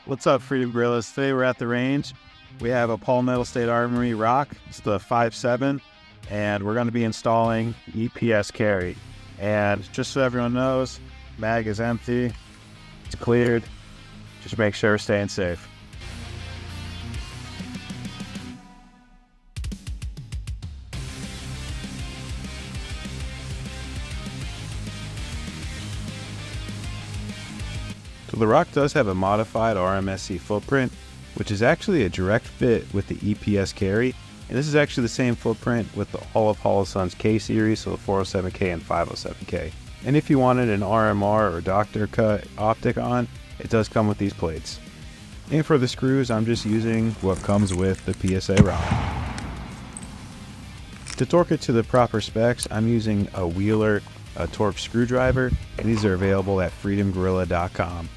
What's up, Freedom Gorillas? Today we're at the range. We have a Palmetto State Armory Rock. It's the 5.7, and we're going to be installing EPS Carry. And just so everyone knows, mag is empty. It's cleared. Just make sure we're staying safe. So the Rock does have a modified RMSC footprint, which is actually a direct fit with the EPS Carry, and this is actually the same footprint with all of Holosun's K series, so the 407K and 507K. And if you wanted an RMR or doctor cut optic on, it does come with these plates. And for the screws, I'm just using what comes with the PSA Rock. To torque it to the proper specs, I'm using a Wheeler torque screwdriver, and these are available at freedomgorilla.com.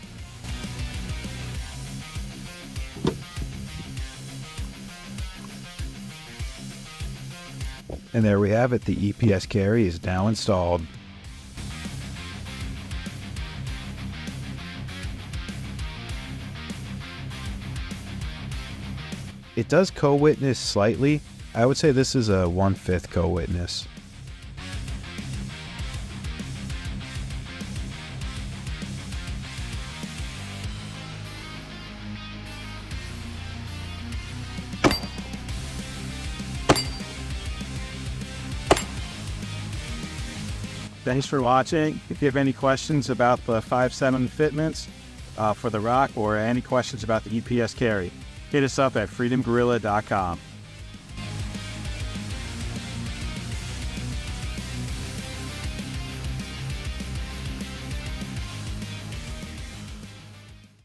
And there we have it, the EPS Carry is now installed. It does co-witness slightly. I would say this is a 1/5 co-witness. Thanks for watching. If you have any questions about the 5.7 fitments for the Rock or any questions about the EPS Carry, hit us up at freedomgorilla.com.